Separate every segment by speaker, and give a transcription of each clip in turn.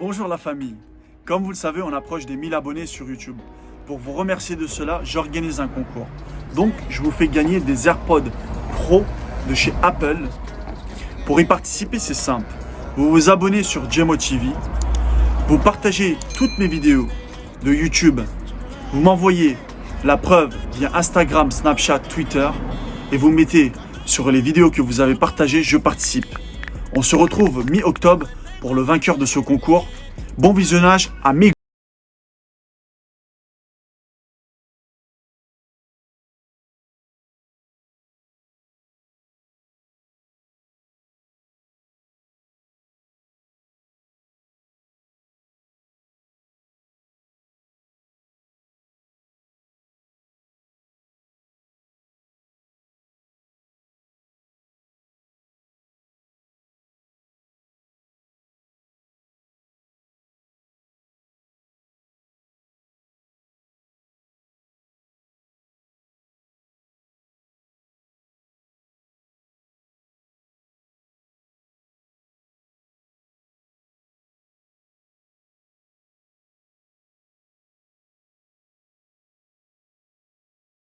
Speaker 1: Bonjour la famille. Comme vous le savez, on approche des 1000 abonnés sur YouTube. Pour vous remercier de cela, j'organise un concours. Donc, je vous fais gagner des AirPods Pro de chez Apple. Pour y participer, c'est simple. Vous vous abonnez sur Jemo TV. Vous partagez toutes mes vidéos de YouTube. Vous m'envoyez la preuve via Instagram, Snapchat, Twitter. Et vous mettez sur les vidéos que vous avez partagées, je participe. On se retrouve mi-octobre pour le vainqueur de ce concours. Bon visionnage à mi.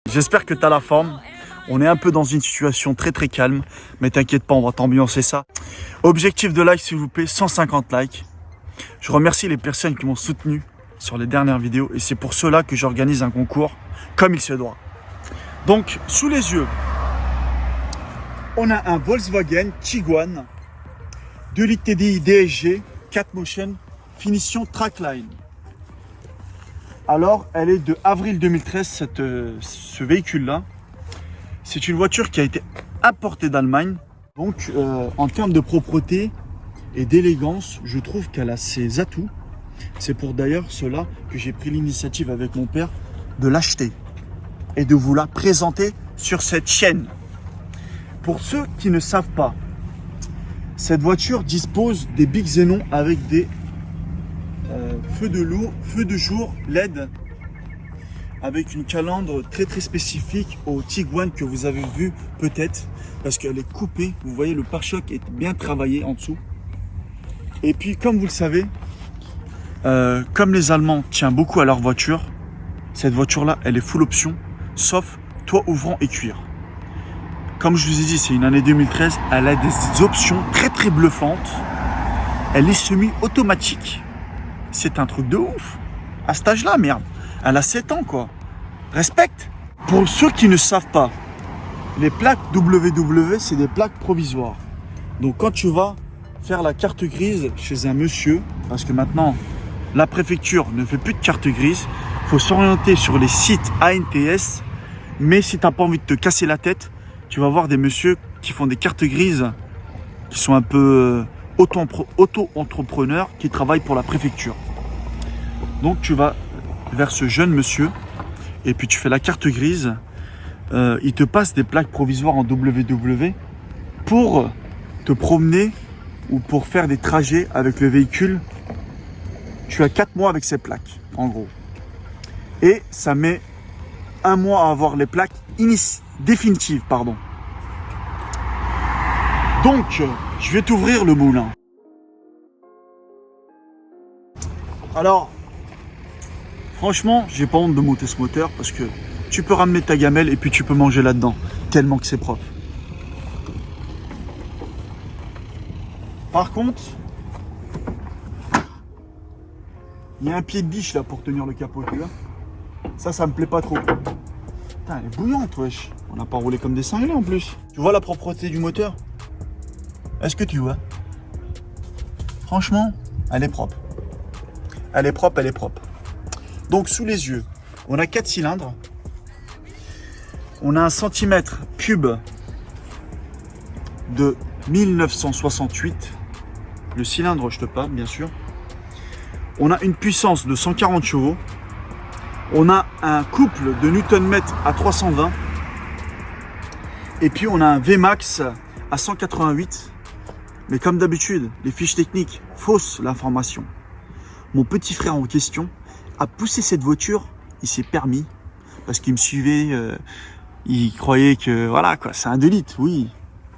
Speaker 1: J'espère que tu as la forme. On est un peu dans une situation très calme, mais t'inquiète pas, on va t'ambiancer ça. Objectif de like, s'il vous plaît, 150 likes. Je remercie les personnes qui m'ont soutenu sur les dernières vidéos et c'est pour cela que j'organise un concours comme il se doit. Donc, sous les yeux, on a un Volkswagen Tiguan 2 litres TDI DSG 4 Motion finition Trackline. Alors, elle est de avril 2013, ce véhicule-là. C'est une voiture qui a été importée d'Allemagne. Donc, en termes de propreté et d'élégance, je trouve qu'elle a ses atouts. C'est pour d'ailleurs cela que j'ai pris l'initiative avec mon père de l'acheter et de vous la présenter sur cette chaîne. Pour ceux qui ne savent pas, cette voiture dispose des Big Xenon avec des feux de jour LED avec une calandre très spécifique au Tiguan que vous avez vu peut-être parce qu'elle est coupée. Vous voyez, le pare-choc est bien travaillé en dessous. Et puis, comme vous le savez, comme les Allemands tiennent beaucoup à leur voiture, cette voiture-là, elle est full option, sauf toit ouvrant et cuir. Comme je vous ai dit, c'est une année 2013. Elle a des options très bluffantes. Elle est semi-automatique. C'est un truc de ouf. À cet âge-là, merde. Elle a 7 ans, quoi. Respecte. Pour ceux qui ne savent pas, les plaques WW, c'est des plaques provisoires. Donc, quand tu vas faire la carte grise chez un monsieur, parce que maintenant, la préfecture ne fait plus de carte grise, il faut s'orienter sur les sites ANTS. Mais si tu n'as pas envie de te casser la tête, tu vas voir des messieurs qui font des cartes grises, qui sont un peu auto-entrepreneurs, qui travaillent pour la préfecture. Donc tu vas vers ce jeune monsieur et puis tu fais la carte grise. Il te passe des plaques provisoires en WW pour te promener ou pour faire des trajets avec le véhicule. Tu as 4 mois avec ces plaques, en gros. Et ça met 1 mois à avoir les plaques définitives, pardon. Donc, je vais t'ouvrir le moulin. Alors, franchement, j'ai pas honte de monter ce moteur parce que tu peux ramener ta gamelle et puis tu peux manger là-dedans, tellement que c'est propre. Par contre, il y a un pied de biche là pour tenir le capot, tu vois. Ça me plaît pas trop. Putain, elle est bouillante, wesh. On n'a pas roulé comme des cinglés en plus. Tu vois la propreté du moteur? Est-ce que tu vois? Franchement, elle est propre. Elle est propre. Donc, sous les yeux, on a 4 cylindres. On a un centimètre cube de 1968. Le cylindre, je te parle, bien sûr. On a une puissance de 140 chevaux. On a un couple de Nm à 320. Et puis, on a un Vmax à 188. Mais comme d'habitude, les fiches techniques faussent l'information. Mon petit frère en question a poussé cette voiture, il s'est permis, parce qu'il me suivait, il croyait que, voilà, quoi, c'est un 2 litres, oui,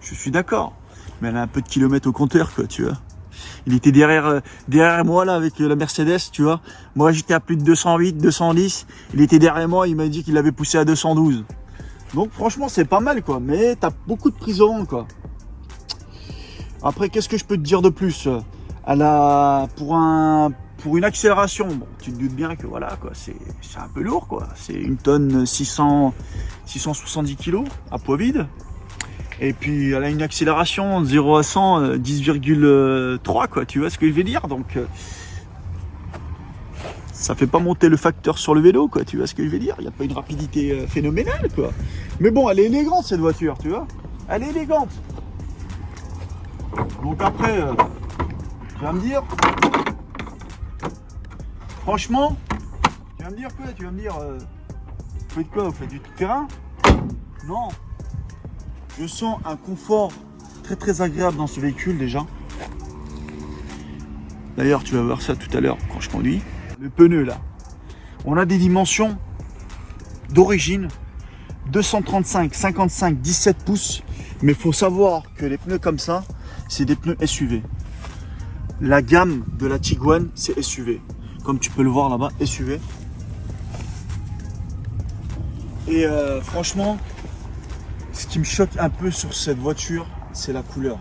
Speaker 1: je suis d'accord. Mais elle a un peu de kilomètres au compteur, quoi, tu vois. Il était derrière moi là avec la Mercedes, tu vois. Moi j'étais à plus de 208, 210. Il était derrière moi, il m'a dit qu'il l'avait poussé à 212. Donc franchement c'est pas mal quoi, mais t'as beaucoup de prise au vent quoi. Après qu'est-ce que je peux te dire de plus? Pour une accélération, bon, tu te doutes bien que voilà quoi, c'est un peu lourd quoi. C'est une tonne 670 kg à poids vide. Et puis elle a une accélération de 0 à 100 10,3 quoi, tu vois ce que je veux dire. Donc ça fait pas monter le facteur sur le vélo quoi, tu vois ce que je veux dire. Il n'y a pas une rapidité phénoménale quoi. Mais bon, elle est élégante cette voiture, tu vois. Elle est élégante. Donc après, tu vas me dire, franchement, tu vas me dire quoi? Tu vas me dire, vous faites quoi? Vous faites du tout-terrain? Non. Je sens un confort très très agréable dans ce véhicule déjà. D'ailleurs, tu vas voir ça tout à l'heure quand je conduis. Le pneu là, on a des dimensions d'origine 235, 55, 17 pouces. Mais il faut savoir que les pneus comme ça, c'est des pneus SUV. La gamme de la Tiguan, c'est SUV. Comme tu peux le voir là-bas, SUV. Et franchement, ce qui me choque un peu sur cette voiture, c'est la couleur.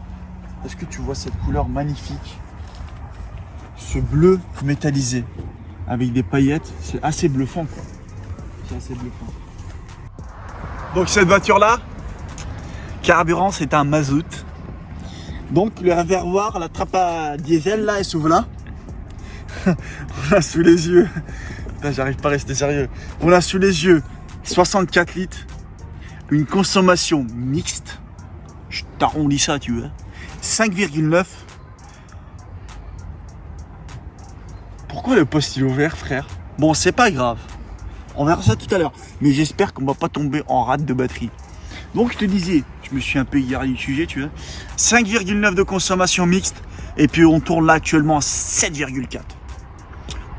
Speaker 1: Est-ce que tu vois cette couleur magnifique? Ce bleu métallisé avec des paillettes, c'est assez bluffant quoi. C'est assez bluffant. Donc cette voiture-là, carburant, c'est un mazout. Donc le réservoir, la trappe à diesel là, elle s'ouvre là. On a sous les yeux, putain, j'arrive pas à rester sérieux. On a sous les yeux 64 litres. Une consommation mixte, je t'arrondis ça, tu vois, 5,9. Pourquoi le poste il est ouvert, frère? Bon, c'est pas grave, on verra ça tout à l'heure, mais j'espère qu'on va pas tomber en rate de batterie. Donc je te disais, je me suis un peu égaré du sujet, tu vois, 5,9 de consommation mixte, et puis on tourne là actuellement à 7,4.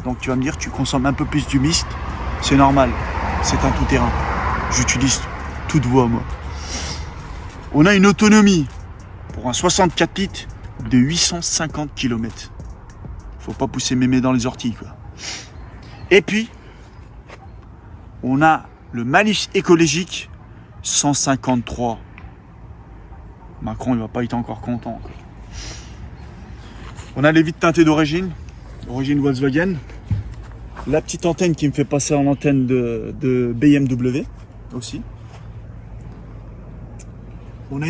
Speaker 1: Donc tu vas me dire, tu consommes un peu plus du mixte, c'est normal, c'est un tout-terrain. J'utilise toute voie moi. On a une autonomie pour un 64 litres de 850 km. Faut pas pousser mémé dans les orties quoi. Et puis on a le malus écologique 153. Macron il va pas être encore content quoi. On a les vitres teintées d'origine Volkswagen. La petite antenne qui me fait passer en antenne de BMW aussi. On a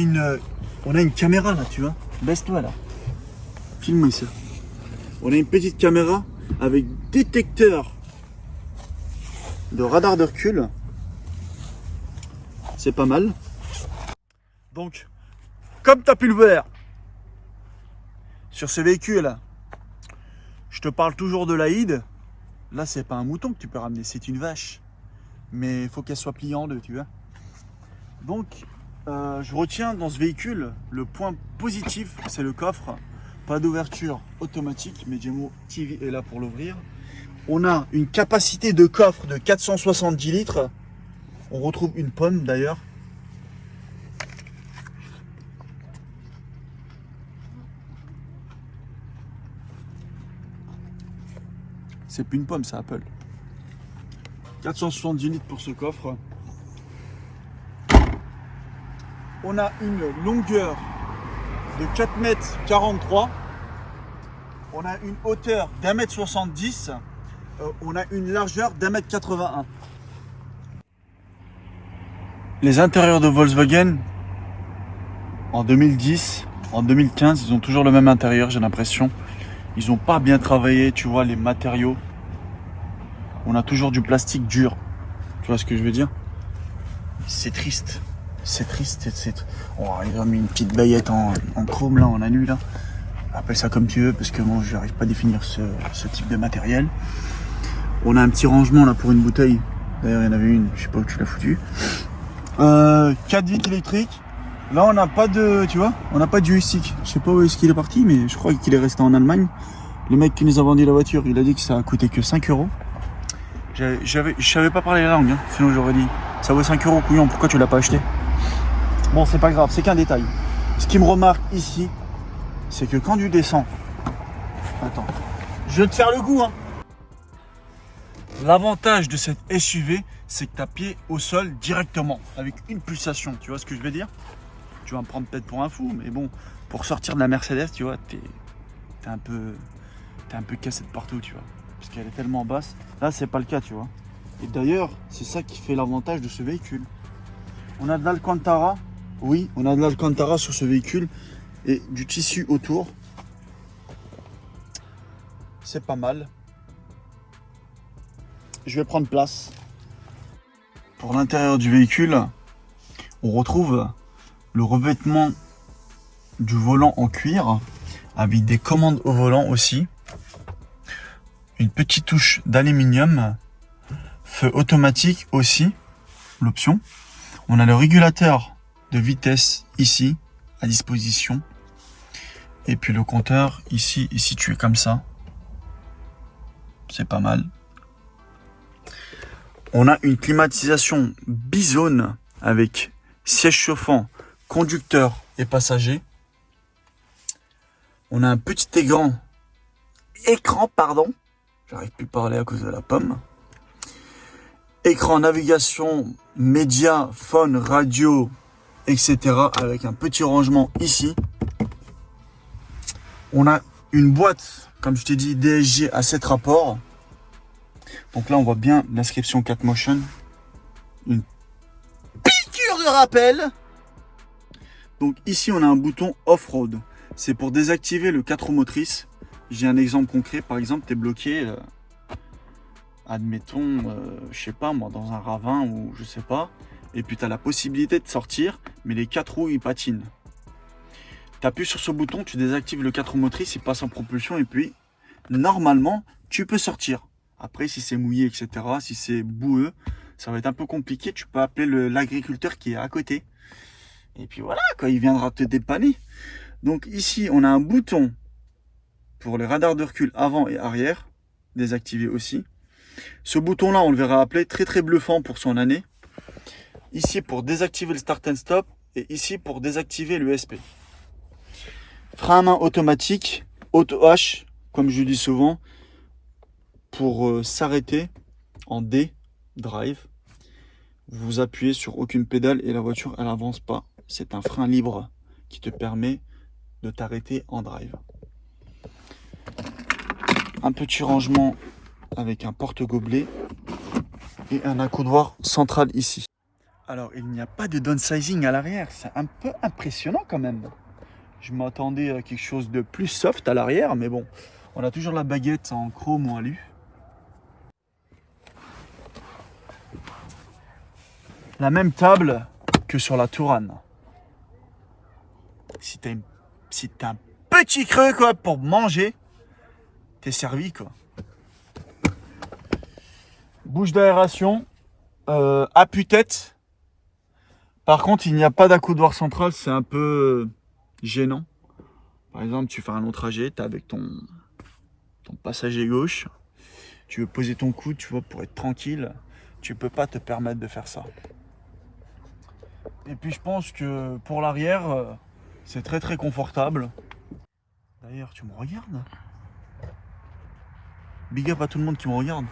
Speaker 1: une caméra là, tu vois. Baisse-toi là. Filme-moi ça. On a une petite caméra avec détecteur de radar de recul. C'est pas mal. Donc, comme tu as pu le voir sur ce véhicule là, je te parle toujours de l'Aïd. Là, c'est pas un mouton que tu peux ramener, c'est une vache. Mais il faut qu'elle soit pliée en deux, tu vois. Donc, je retiens dans ce véhicule, le point positif, c'est le coffre. Pas d'ouverture automatique, mais Gemmo TV est là pour l'ouvrir. On a une capacité de coffre de 470 litres. On retrouve une pomme d'ailleurs. C'est plus une pomme, c'est Apple. 470 litres pour ce coffre. On a une longueur de 4,43 m. On a une hauteur d'1,70 m. On a une largeur d'1,81 m. Les intérieurs de Volkswagen, en 2010, en 2015, ils ont toujours le même intérieur, j'ai l'impression. Ils n'ont pas bien travaillé, tu vois, les matériaux. On a toujours du plastique dur. Tu vois ce que je veux dire? C'est triste. C'est triste. Oh, ils ont mis une petite baillette en chrome là, en alu là. Appelle ça comme tu veux, parce que moi, je n'arrive pas à définir ce type de matériel. On a un petit rangement là pour une bouteille. D'ailleurs, il y en avait une, je sais pas où tu l'as foutu. 4 vitres électriques. Là, on n'a pas de, tu vois, on n'a pas de joystick. Je sais pas où est-ce qu'il est parti, mais je crois qu'il est resté en Allemagne. Le mec qui nous a vendu la voiture, il a dit que ça a coûté que 5 €. Je savais pas parler la langue, hein. Sinon j'aurais dit, ça vaut 5 € couillon, pourquoi tu l'as pas acheté? Bon, c'est pas grave, c'est qu'un détail. Ce qui me remarque ici, c'est que quand tu descends Attends, je vais te faire le goût, hein. L'avantage de cette SUV, c'est que tu as pied au sol directement, avec une pulsation. Tu vois ce que je veux dire? Tu vas me prendre peut-être pour un fou, mais bon, pour sortir de la Mercedes, tu vois, t'es un peu cassé de partout, tu vois, parce qu'elle est tellement basse. Là, c'est pas le cas, tu vois. Et d'ailleurs, c'est ça qui fait l'avantage de ce véhicule. On a de l'Alcantara, oui, on a de l'Alcantara sur ce véhicule et du tissu autour. C'est pas mal. Je vais prendre place. Pour l'intérieur du véhicule, on retrouve le revêtement du volant en cuir avec des commandes au volant aussi. Une petite touche d'aluminium. Feu automatique aussi, l'option. On a le régulateur de vitesse ici à disposition. Et puis le compteur ici est situé comme ça. C'est pas mal. On a une climatisation bizone avec siège chauffant, conducteur et passager. On a un petit écran, pardon. J'arrive plus à parler à cause de la pomme. Écran navigation, médias, phone, radio, etc. avec un petit rangement ici. On a une boîte, comme je t'ai dit, DSG à 7 rapports. Donc là, on voit bien l'inscription 4Motion. Une piqûre de rappel. Donc ici, on a un bouton off-road. C'est pour désactiver le 4 roues motrices. J'ai un exemple concret. Par exemple, tu es bloqué, admettons, je sais pas moi, dans un ravin ou je sais pas. Et puis tu as la possibilité de sortir, mais les 4 roues, ils patinent. Tu appuies sur ce bouton, tu désactives le 4 roues motrices, il passe en propulsion et puis, normalement, tu peux sortir. Après, si c'est mouillé, etc., si c'est boueux, ça va être un peu compliqué. Tu peux appeler l'agriculteur qui est à côté. Et puis voilà, quoi, il viendra te dépanner. Donc ici, on a un bouton pour les radars de recul avant et arrière, désactivé aussi. Ce bouton-là, on le verra appeler très très bluffant pour son année. Ici pour désactiver le start and stop et ici pour désactiver le SP. Frein à main automatique, auto H, comme je dis souvent, pour s'arrêter en D, drive. Vous appuyez sur aucune pédale et la voiture, elle n'avance pas. C'est un frein libre qui te permet de t'arrêter en drive. Un petit rangement avec un porte-gobelet et un accoudoir central ici. Alors, il n'y a pas de downsizing à l'arrière. C'est un peu impressionnant quand même. Je m'attendais à quelque chose de plus soft à l'arrière, mais bon, on a toujours la baguette en chrome ou alu. La même table que sur la Tourane. Si t'as un petit creux quoi pour manger, t'es servi quoi. Bouche d'aération, appuie-tête. Par contre, il n'y a pas d'accoudoir central, c'est un peu gênant. Par exemple, tu fais un long trajet, tu es avec ton passager gauche, tu veux poser ton coude, tu vois, pour être tranquille, tu peux pas te permettre de faire ça. Et puis je pense que pour l'arrière, c'est très très confortable. D'ailleurs, tu me regardes? Big up à tout le monde qui me regarde.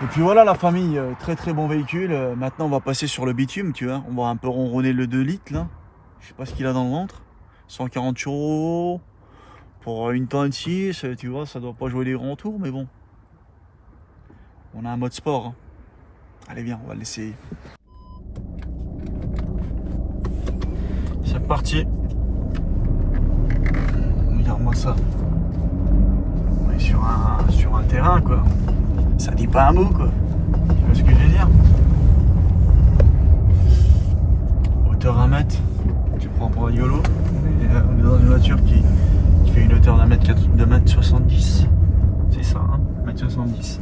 Speaker 1: Et puis voilà la famille, très très bon véhicule. Maintenant on va passer sur le bitume, tu vois. On va un peu ronronner le 2 litres là. Je sais pas ce qu'il a dans le ventre. 140 € pour une tonne 6, tu vois, ça doit pas jouer les grands tours, mais bon. On a un mode sport. Hein. Allez viens, on va l'essayer. C'est parti. Regarde-moi ça. On est sur un terrain quoi. Ça dit pas un mot quoi. Tu vois ce que je veux dire? Hauteur 1 mètre, tu prends pour un YOLO. On est dans une voiture qui fait une hauteur de 1m70. C'est ça, hein, 1m70.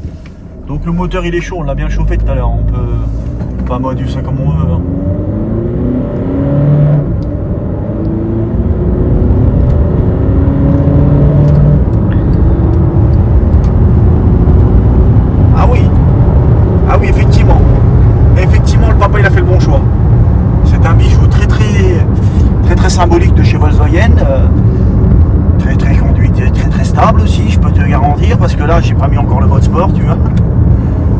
Speaker 1: Donc le moteur il est chaud, on l'a bien chauffé tout à l'heure. On peut pas moduler ça comme on veut. Hein. Symbolique de chez Volkswagen, très très stable aussi, je peux te garantir, parce que là j'ai pas mis encore le mode sport, tu vois.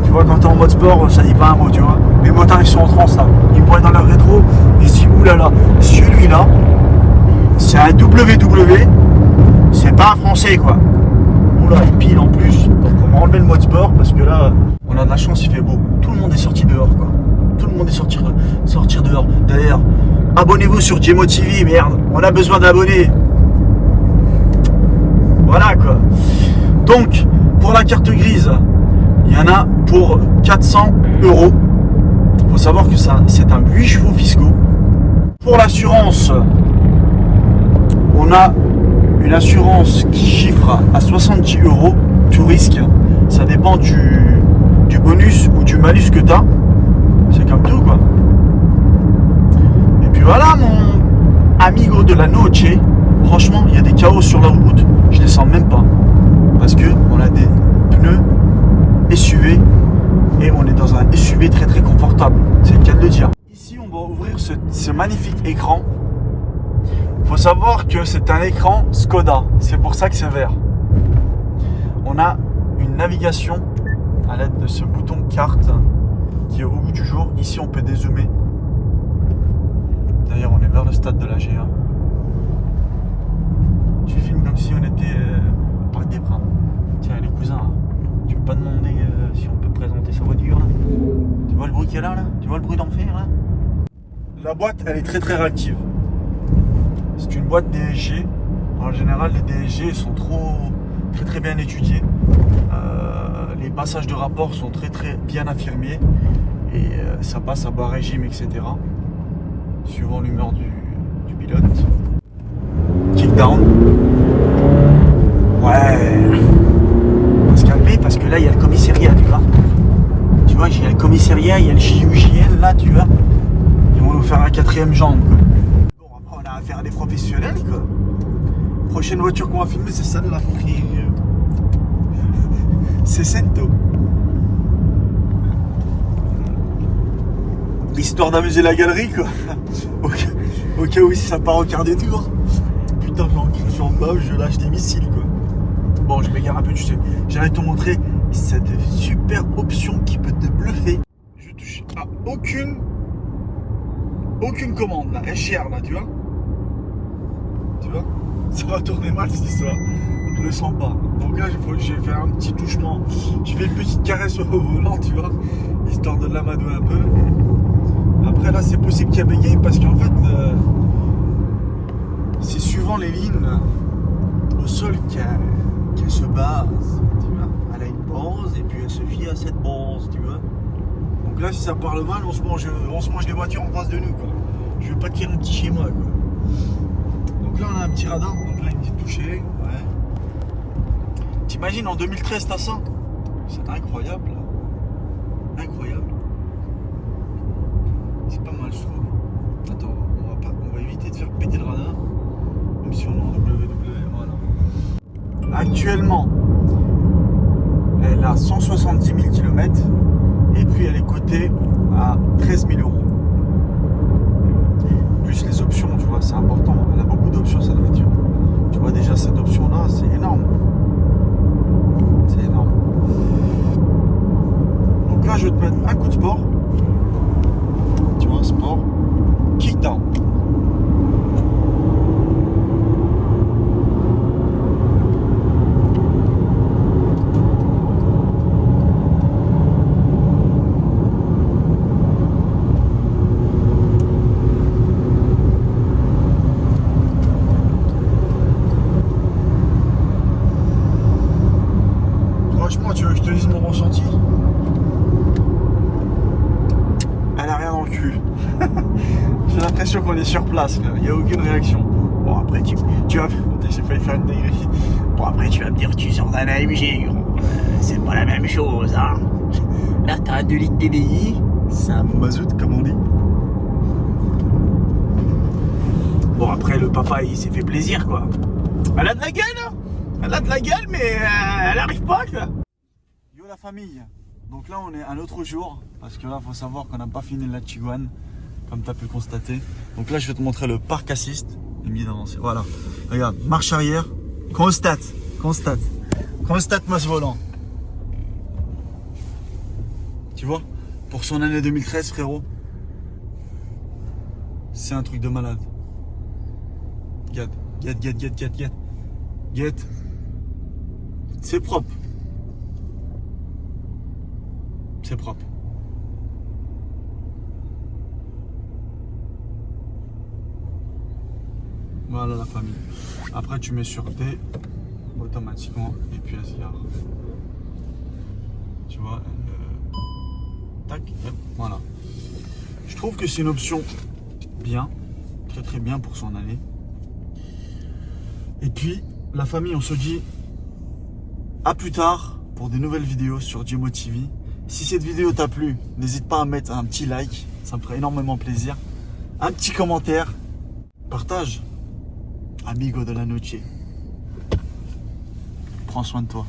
Speaker 1: Tu vois, quand t'es en mode sport, ça dit pas un mot, tu vois. Les motards ils sont en transe là, ils pourraient dans leur rétro, ils se disent oulala, celui-là, c'est un WW, c'est pas un français quoi. Oula, il pile en plus, donc on va enlever le mode sport parce que là, on a de la chance, il fait beau. Tout le monde est sorti dehors quoi. Tout le monde est sortir dehors. D'ailleurs, abonnez-vous sur Jemo TV, merde, on a besoin d'abonnés. Voilà quoi. Donc, pour la carte grise, il y en a pour 400 €. Il faut savoir que ça, c'est un 8 chevaux fiscaux. Pour l'assurance, on a une assurance qui chiffre à 70 €, tout risque. Ça dépend du bonus ou du malus que tu as. C'est comme tout quoi. Et puis voilà mon amigo de la noche. Franchement, il y a des chaos sur la route. Je les sens même pas. Parce que on a des pneus SUV. Et on est dans un SUV très très confortable. C'est le cas de le dire. Ici, on va ouvrir ce magnifique écran. Il faut savoir que c'est un écran Skoda. C'est pour ça que c'est vert. On a une navigation à l'aide de ce bouton carte qui est au bout du jour. Ici, on peut dézoomer. D'ailleurs, on est vers le stade de la G1. Tu filmes comme si on était au Parc des Princes. Tiens, les cousins, hein. Tu peux pas demander si on peut présenter sa voiture là. Tu vois le bruit qu'il y a là, Tu vois le bruit d'enfer là. La boîte, elle est très très réactive. C'est une boîte DSG. En général, les DSG sont très très bien étudiés. Les passages de rapport sont très très bien affirmés. Et ça passe à bas régime, etc. Suivant l'humeur du pilote. Kickdown. Ouais. On va se calmer parce que là il y a le commissariat, tu vois. Tu vois, il y a le commissariat, il y a le JUJL là, tu vois. Ils vont nous faire un 4ème jambe. Quoi. Bon, après on a affaire à des professionnels quoi. Prochaine voiture qu'on va filmer, c'est celle-là. C'est Cento. Histoire d'amuser la galerie quoi. Au cas où si ça part au quart des tours. Putain, j'en bave, je lâche des missiles quoi. Bon, je m'égare un peu, tu sais. J'allais te montrer cette super option qui peut te bluffer. Je touche à aucune commande là, SGR là, tu vois. Tu vois. Ça va tourner mal cette histoire. Je le sens pas. Donc là, je vais faire un petit touchement. Je fais une petite caresse au volant, tu vois, histoire de l'amadouer un peu. Après là, c'est possible qu'il y a bégaye parce qu'en fait, c'est suivant les lignes au sol qu'elle se base. Tu vois. Elle a une base et puis elle se fie à cette base, tu vois. Donc là, si ça parle mal, on se mange les voitures en face de nous, quoi. Je vais pas te faire un petit chez moi, quoi. Donc là, on a un petit radar. Donc là, une petite touchée. Ouais. T'imagines en 2013, t'as ça? C'est incroyable. Incroyable. C'est pas mal, je trouve. Attends, on va éviter de faire péter le radar. Même si on est en WW, voilà. Actuellement, elle a 170 000 km et puis elle est cotée à 13 000 €. Plus les options, tu vois, c'est important. Elle a beaucoup d'options cette voiture. Tu vois déjà cette option-là, c'est énorme. C'est énorme. Donc là, je vais te mettre un coup de sport. Tu vois, sport. Kickdown. Franchement, tu veux que je te dise mon ressenti? Elle a rien dans le cul. J'ai l'impression qu'on est sur place, il n'y a aucune réaction. Bon après tu vas... J'ai failli faire une dinguerie. Bon après tu vas me dire tu sors d'un AMG, gros. C'est pas la même chose, hein. Là t'as un 2 litres TDI, c'est un mazout comme on dit. Bon après le papa il s'est fait plaisir quoi. Elle a de la gueule, hein. Elle a de la gueule mais elle arrive pas quoi. Yo la famille. Donc là on est un autre jour, parce que là faut savoir qu'on n'a pas fini la Tiguan, comme tu as pu constater. Donc là je vais te montrer le parc assist, il est mis d'avancer. Voilà, regarde, marche arrière, constate, Constate. Constate-moi ce volant. Tu vois, pour son année 2013, frérot, c'est un truc de malade. Regarde, regarde. C'est propre. C'est propre. Voilà la famille. Après, tu mets sur D automatiquement et puis Asiar. Tu vois, tac, hop, voilà. Je trouve que c'est une option bien, très bien pour son année. Et puis, la famille, on se dit à plus tard pour des nouvelles vidéos sur Djemo TV. Si cette vidéo t'a plu, n'hésite pas à mettre un petit like, ça me ferait énormément plaisir. Un petit commentaire, partage. Amigo de la noche. Prends soin de toi.